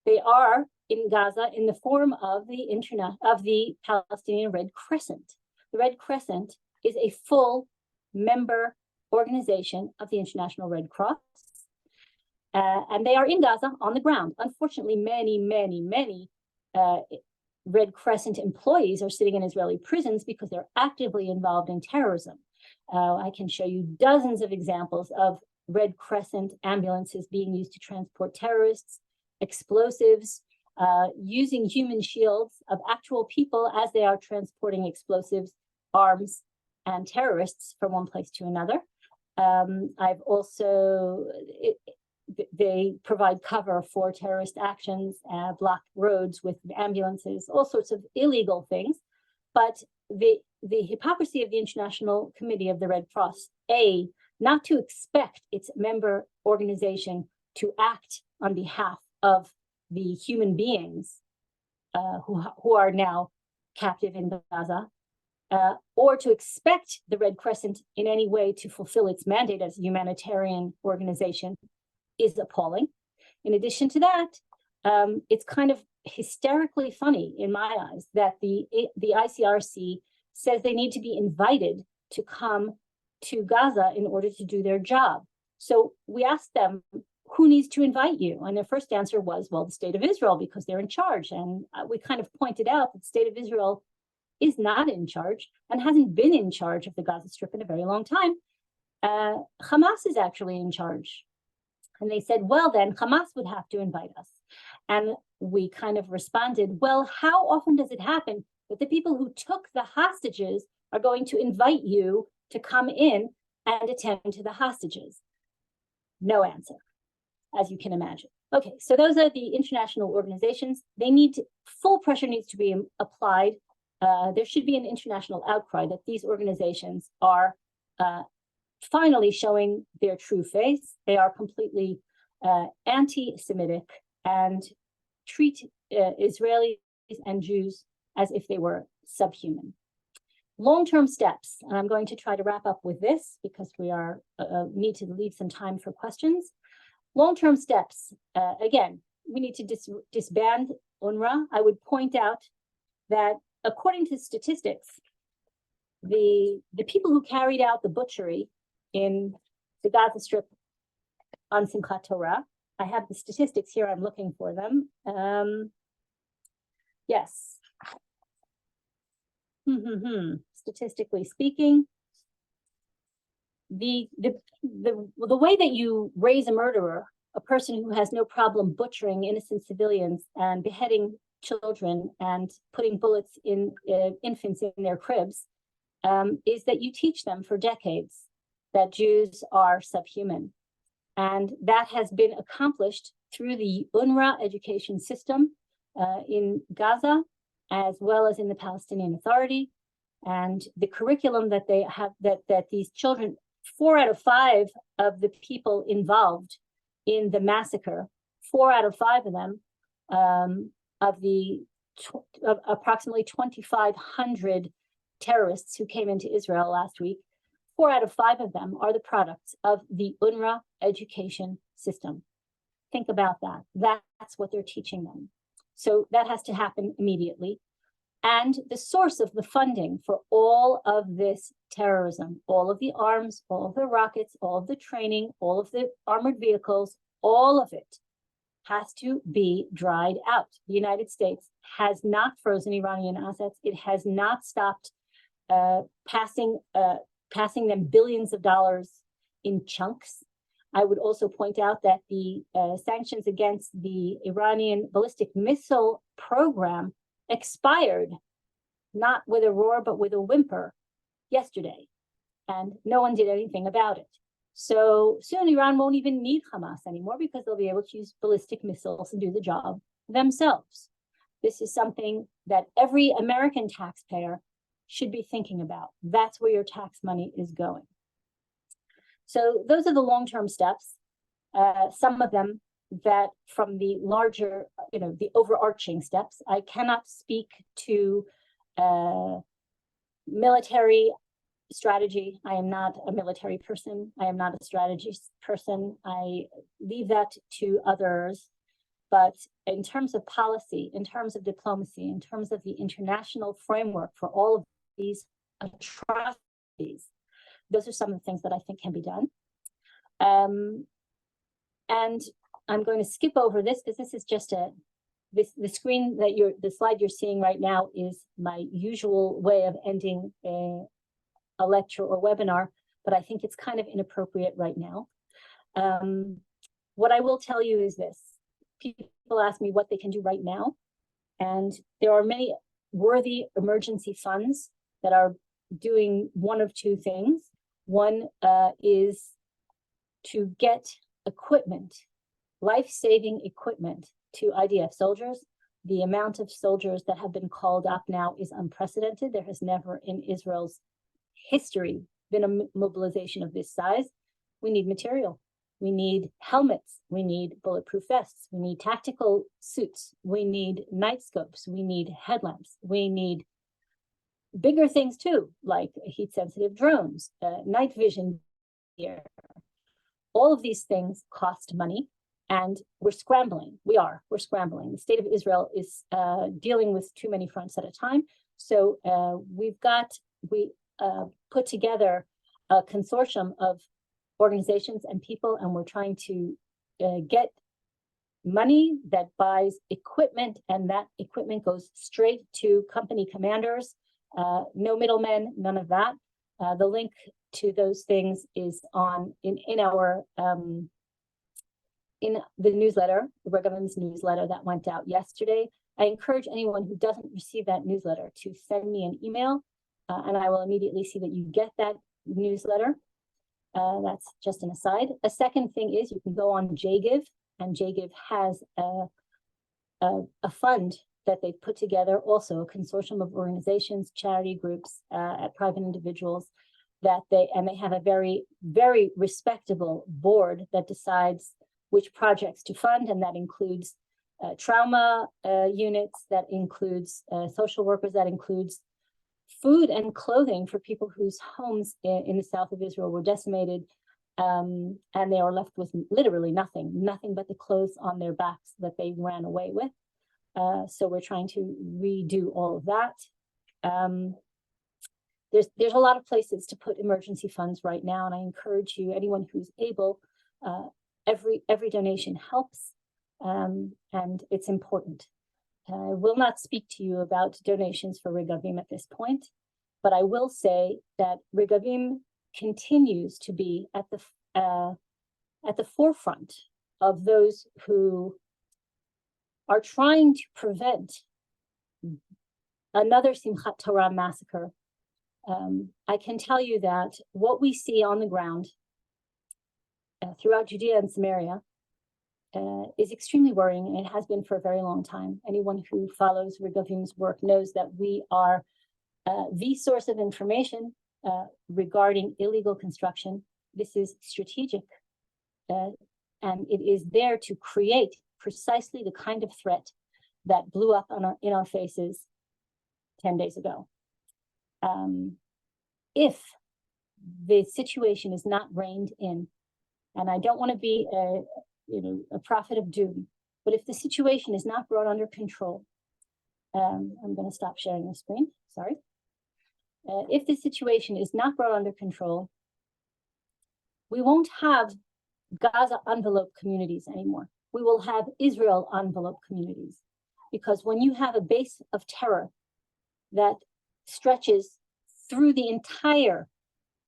Speaker 1: They are in Gaza in the form of the Palestinian Red Crescent. The Red Crescent is a full member organization of the International Red Cross. And they are in Gaza on the ground. Unfortunately, many Red Crescent employees are sitting in Israeli prisons because they're actively involved in terrorism. I can show you dozens of examples of Red Crescent ambulances being used to transport terrorists, explosives, using human shields of actual people as they are transporting explosives, arms, and terrorists from one place to another. I've also, they provide cover for terrorist actions, block roads with ambulances, all sorts of illegal things. But the hypocrisy of the International Committee of the Red Cross, not to expect its member organization to act on behalf of the human beings who are now captive in Gaza, or to expect the Red Crescent in any way to fulfill its mandate as a humanitarian organization is appalling. In addition to that, it's kind of hysterically funny in my eyes that the ICRC says they need to be invited to come to Gaza in order to do their job. So we asked them, who needs to invite you? And their first answer was, well, the state of Israel, because they're in charge. And we kind of pointed out that the state of Israel is not in charge and hasn't been in charge of the Gaza Strip in a very long time. Hamas is actually in charge. And they said, well, then Hamas would have to invite us. And we kind of responded, well, how often does it happen that the people who took the hostages are going to invite you to come in and attend to the hostages? No answer, as you can imagine. Okay, so those are the international organizations. They need to, full pressure needs to be applied. There should be an international outcry that these organizations are finally showing their true face. They are completely anti-Semitic and treat Israelis and Jews as if they were subhuman. Long-term steps, and I'm going to try to wrap up with this because we are need to leave some time for questions. Long-term steps, again, we need to disband UNRWA. I would point out that according to statistics, the people who carried out the butchery in the Gaza Strip on Simchat Torah. I have the statistics here. I'm looking for them. Yes. Statistically speaking, the way that you raise a murderer, a person who has no problem butchering innocent civilians and beheading children and putting bullets in infants in their cribs, is that you teach them for decades that Jews are subhuman. And that has been accomplished through the UNRWA education system in Gaza, as well as in the Palestinian Authority. And the curriculum that they have, that these children, 4 out of 5 of the people involved in the massacre, 4 out of 5 of them, of approximately 2,500 terrorists who came into Israel last week, 4 out of 5 of them are the products of the UNRWA education system. Think about that. That's what they're teaching them. So that has to happen immediately. And the source of the funding for all of this terrorism, all of the arms, all of the rockets, all of the training, all of the armored vehicles, all of it has to be dried out. The United States has not frozen Iranian assets. It has not stopped passing them billions of dollars in chunks. I would also point out that the sanctions against the Iranian ballistic missile program expired, not with a roar, but with a whimper yesterday. And no one did anything about it. So soon Iran won't even need Hamas anymore because they'll be able to use ballistic missiles and do the job themselves. This is something that every American taxpayer should be thinking about. That's where your tax money is going. So those are the long-term steps. Some of them that from the larger, the overarching steps. I cannot speak to military strategy. I am not a military person. I am not a strategy person. I leave that to others. But in terms of policy, in terms of diplomacy, in terms of the international framework for all of these atrocities, those are some of the things that I think can be done. And I'm going to skip over this because this is just the screen that the slide you're seeing right now is my usual way of ending a lecture or webinar, but I think it's kind of inappropriate right now. What I will tell you is this. People ask me what they can do right now, and there are many worthy emergency funds that are doing one of two things. One is to get equipment, life-saving equipment to IDF soldiers. The amount of soldiers that have been called up now is unprecedented. There has never in Israel's history been a mobilization of this size. We need material. We need helmets. We need bulletproof vests. We need tactical suits. We need night scopes. We need headlamps. We need bigger things too, like heat-sensitive drones, night vision gear. All of these things cost money, and we're scrambling. We're scrambling. The state of Israel is dealing with too many fronts at a time. So we put together a consortium of organizations and people, and we're trying to get money that buys equipment, and that equipment goes straight to company commanders. No middlemen, none of that. The link to those things is in our in the newsletter, the Regavim's newsletter that went out yesterday. I encourage anyone who doesn't receive that newsletter to send me an email, and I will immediately see that you get that newsletter. That's just an aside. A second thing is you can go on JGive, and JGive has a fund that they've put together, also a consortium of organizations, charity groups, private individuals, they have a very, very respectable board that decides which projects to fund, and that includes trauma units, that includes social workers, that includes food and clothing for people whose homes in the south of Israel were decimated, and they are left with literally nothing but the clothes on their backs that they ran away with. So we're trying to redo all of that. there's a lot of places to put emergency funds right now, and I encourage you, anyone who's able, every donation helps, and it's important. I will not speak to you about donations for Regavim at this point, but I will say that Regavim continues to be at the forefront of those who are trying to prevent another Simchat Torah massacre. I can tell you that what we see on the ground throughout Judea and Samaria is extremely worrying, and it has been for a very long time. Anyone who follows Regavim's work knows that we are the source of information regarding illegal construction. This is strategic, and it is there to create precisely the kind of threat that blew up in our faces 10 days ago. If the situation is not reined in, and I don't want to be a prophet of doom, but if the situation is not brought under control, I'm going to stop sharing the screen, sorry. If the situation is not brought under control, we won't have Gaza envelope communities anymore. We will have Israel envelope communities, because when you have a base of terror that stretches through the entire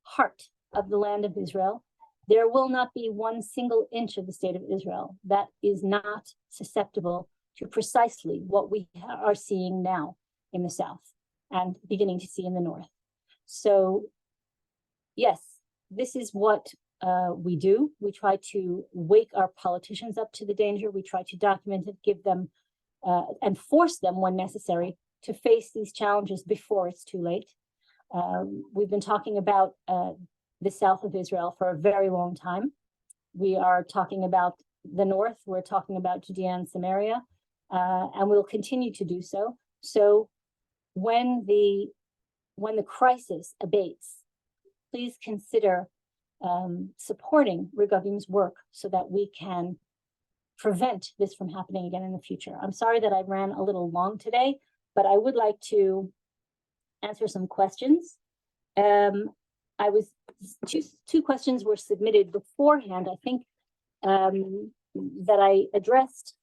Speaker 1: heart of the land of Israel, there will not be one single inch of the state of Israel that is not susceptible to precisely what we are seeing now in the south and beginning to see in the north. So yes, this is what we do. We try to wake our politicians up to the danger. We try to document it, give them and force them when necessary to face these challenges before it's too late. We've been talking about the south of Israel for a very long time. We are talking about the north. We're talking about Judea and Samaria, and we'll continue to do so. So when the crisis abates, please consider supporting Regavim's work so that we can prevent this from happening again in the future. I'm sorry that I ran a little long today, but I would like to answer some questions. Two questions were submitted beforehand. I think that I addressed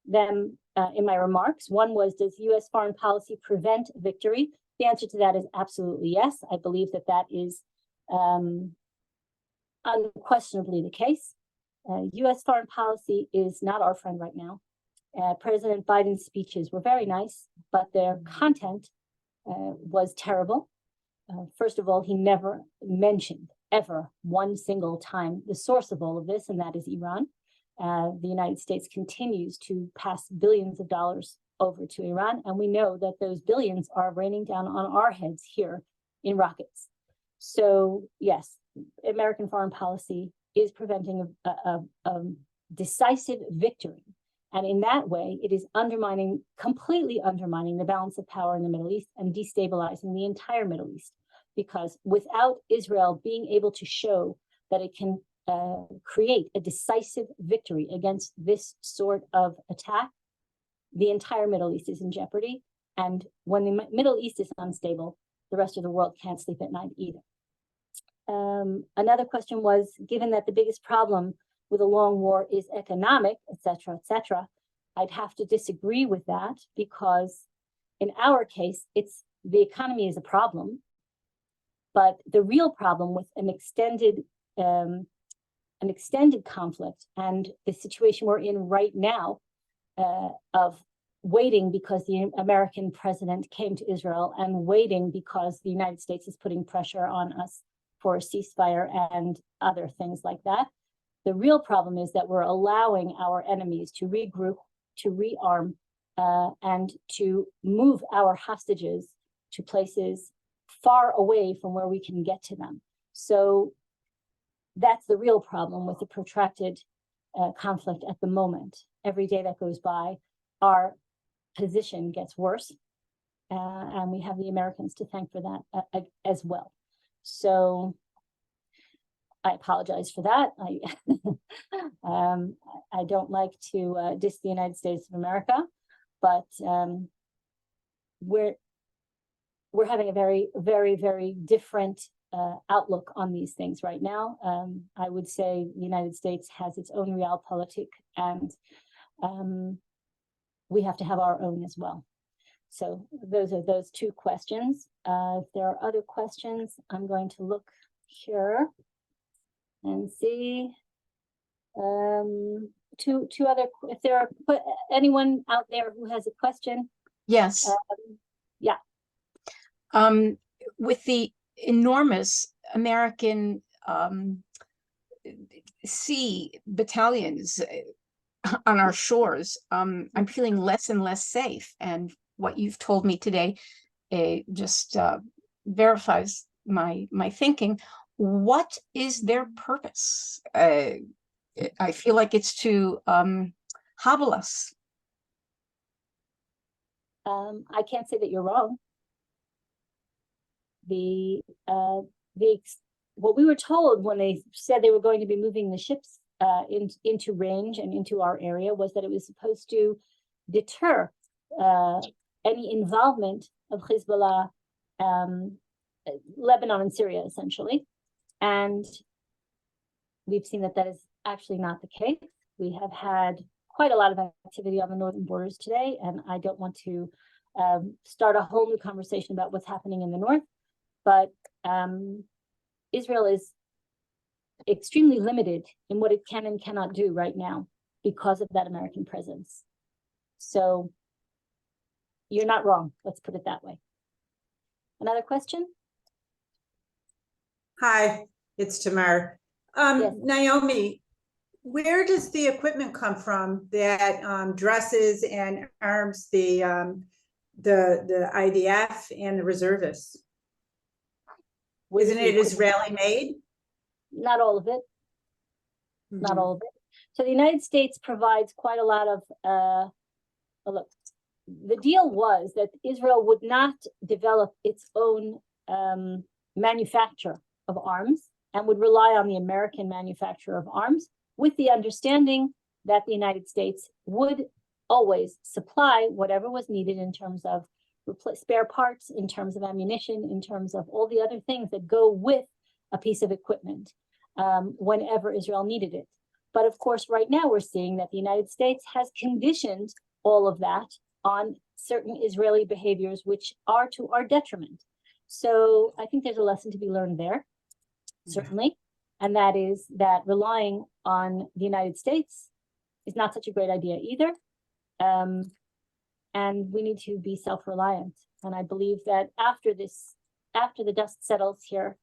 Speaker 1: them in my remarks. One was, does U.S. foreign policy prevent victory? The answer to that is absolutely yes. I believe that is unquestionably the case. U.S. foreign policy is not our friend right now. President Biden's speeches were very nice, but their content was terrible. First of all, he never mentioned ever one single time the source of all of this, and that is Iran. The United States continues to pass billions of dollars over to Iran, and we know that those billions are raining down on our heads here in rockets. So yes, American foreign policy is preventing a decisive victory. And in that way, it is completely undermining the balance of power in the Middle East and destabilizing the entire Middle East. Because without Israel being able to show that it can create a decisive victory against this sort of attack, the entire Middle East is in jeopardy. And when the Middle East is unstable, the rest of the world can't sleep at night either. Another question was, given that the biggest problem with a long war is economic, et cetera, I'd have to disagree with that, because in our case, the economy is a problem, but the real problem with an extended conflict and the situation we're in right now of waiting because the American president came to Israel and waiting because the United States is putting pressure on us for a ceasefire and other things like that. The real problem is that we're allowing our enemies to regroup, to rearm, and to move our hostages to places far away from where we can get to them. So that's the real problem with the protracted conflict at the moment. Every day that goes by, our position gets worse, and we have the Americans to thank for that as well. So I apologize for that. I don't like to diss the United States of America, but we're having a very, very, very different outlook on these things right now. I would say the United States has its own realpolitik, and we have to have our own as well. So those are those two questions. If there are other questions, I'm going to look here and see. Two other, if there are anyone out there who has a question.
Speaker 4: Yes.
Speaker 1: Yeah.
Speaker 4: With the enormous American sea battalions on our shores, I'm feeling less and less safe. And what you've told me today just verifies my thinking. What is their purpose? I feel like it's to hobble us.
Speaker 1: I can't say that you're wrong. What we were told when they said they were going to be moving the ships into range and into our area was that it was supposed to deter any involvement of Hezbollah, Lebanon and Syria, essentially. And we've seen that that is actually not the case. We have had quite a lot of activity on the northern borders today, and I don't want to start a whole new conversation about what's happening in the north, but Israel is extremely limited in what it can and cannot do right now because of that American presence. So you're not wrong, let's put it that way. Another question?
Speaker 5: Hi, it's Tamar.
Speaker 1: Yes.
Speaker 5: Naomi, where does the equipment come from that dresses and arms the IDF and the reservists? Isn't it Israeli made?
Speaker 1: Not all of it. Not all of it. So the United States provides quite a lot of, look, the deal was that Israel would not develop its own manufacture of arms and would rely on the American manufacturer of arms, with the understanding that the United States would always supply whatever was needed in terms of spare parts, in terms of ammunition, in terms of all the other things that go with a piece of equipment whenever Israel needed it. But of course, right now we're seeing that the United States has conditioned all of that on certain Israeli behaviors, which are to our detriment. So I think there's a lesson to be learned there, certainly. And that is that relying on the United States is not such a great idea either. And we need to be self-reliant. And I believe that after the dust settles here,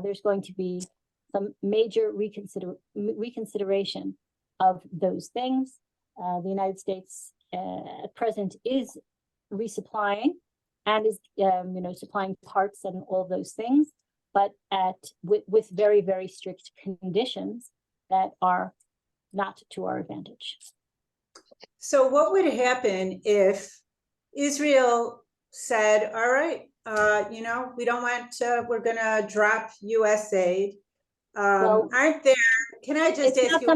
Speaker 1: there's going to be some major reconsideration of those things. The United States at present is resupplying and is supplying parts and all those things, but with very, very strict conditions that are not to our advantage.
Speaker 5: So what would happen if Israel said, all right, we don't want we're going to drop US aid.
Speaker 1: Well,
Speaker 5: aren't there, can I just ask you,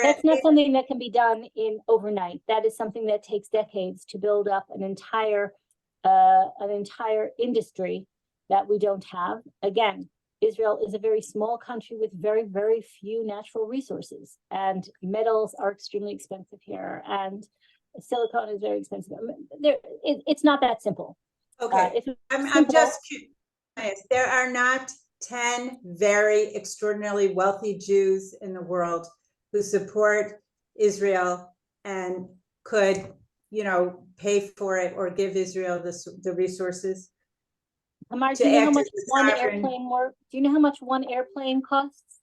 Speaker 1: that's not something that can be done in overnight. That is something that takes decades to build up an entire industry that we don't have. Again, Israel is a very small country with very, very few natural resources, and metals are extremely expensive here, and silicone is very expensive. It's not that simple.
Speaker 5: Okay, I'm just curious. There are not 10 very extraordinarily wealthy Jews in the world who support Israel and could, pay for it or give Israel the resources.
Speaker 1: Amar, do you know how much one airplane works? Do you know how much one airplane costs?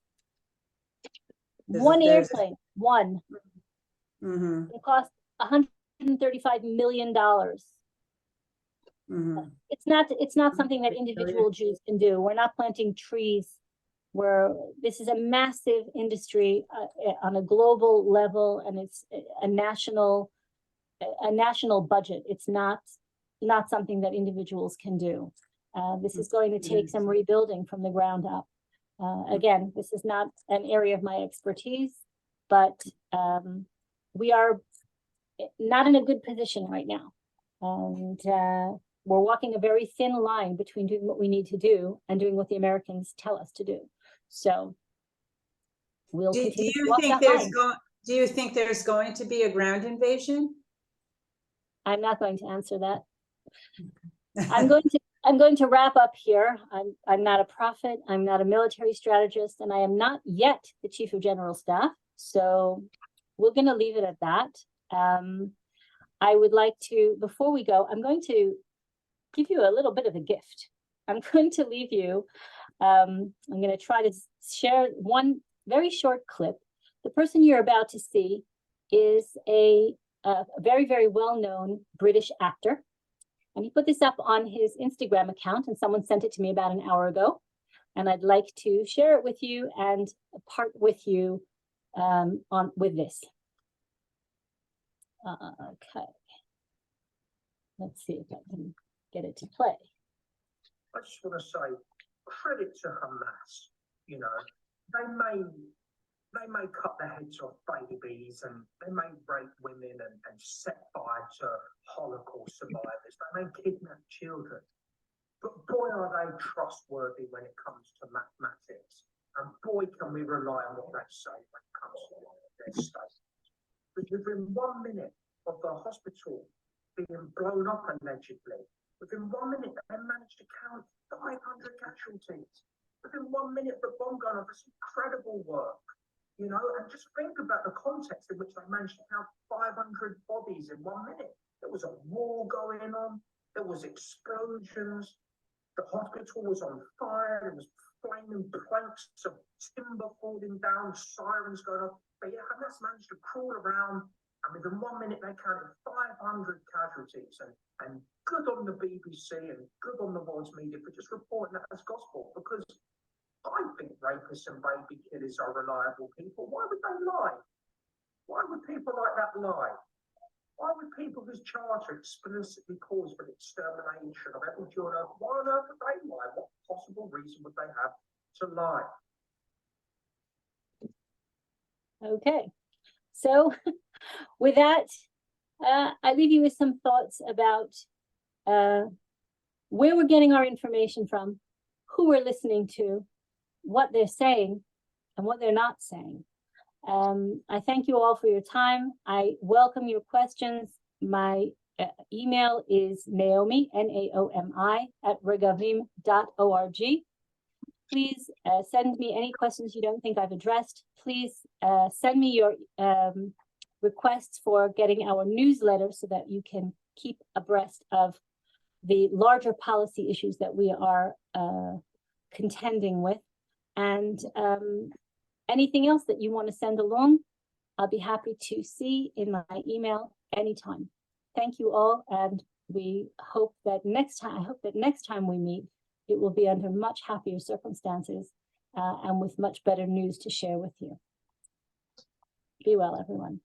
Speaker 1: One airplane, one. It costs $135 million. It's not something that individual Jews can do. We're not planting trees. This is a massive industry on a global level, and it's a national budget. It's not something that individuals can do. This is going to take some rebuilding from the ground up. Again, this is not an area of my expertise, but we are not in a good position right now. And we're walking a very thin line between doing what we need to do and doing what the Americans tell us to do. So we'll
Speaker 5: Do
Speaker 1: continue to
Speaker 5: you
Speaker 1: walk
Speaker 5: think
Speaker 1: that line.
Speaker 5: do you think there's going to be a ground invasion?
Speaker 1: I'm not going to answer that. I'm going to wrap up here. I'm not a prophet. I'm not a military strategist, and I am not yet the Chief of General Staff. So we're going to leave it at that. I would like to, before we go, I'm going to give you a little bit of a gift. I'm going to leave you. I'm going to try to share one very short clip. The person you're about to see is a very, very well-known British actor. And he put this up on his Instagram account, and someone sent it to me about an hour ago. And I'd like to share it with you and part with you with this. Okay. Let's see if I can get it to play.
Speaker 6: I just want to say credit to Hamas. You know, they may cut the heads off babies, and they may rape women and set fire to Holocaust survivors. They may kidnap children. But boy, are they trustworthy when it comes to mathematics. And boy, can we rely on what they say when it comes to their statements. Because within 1 minute of the hospital being blown up allegedly, within 1 minute they managed to count 500 casualties. Within 1 minute the bomb gun off. It's incredible work. You know, and just think about the context in which they managed to count 500 bodies in 1 minute. There was a war going on. There was explosions. The hospital was on fire. There was flaming planks of timber falling down, sirens going off. But yeah, Hamas managed to crawl around, and within 1 minute they counted 500 casualties. And good on the BBC and good on the world's media for just reporting that as gospel, because I think rapists and baby killers are reliable people. Why would they lie? Why would people like that lie? Why would people whose charter explicitly calls for the extermination of every Jew on earth, why on earth would they lie? What possible reason would they have to lie?
Speaker 1: Okay. So with that, I leave you with some thoughts about where we're getting our information from, who we're listening to, what they're saying and what they're not saying. I thank you all for your time. I welcome your questions. My email is Naomi, Naomi, @regavim.org. Please send me any questions you don't think I've addressed. Please send me your requests for getting our newsletter so that you can keep abreast of the larger policy issues that we are contending with. And anything else that you want to send along, I'll be happy to see in my email anytime. Thank you all, and we hope that next time we meet, it will be under much happier circumstances and with much better news to share with you. Be well, everyone.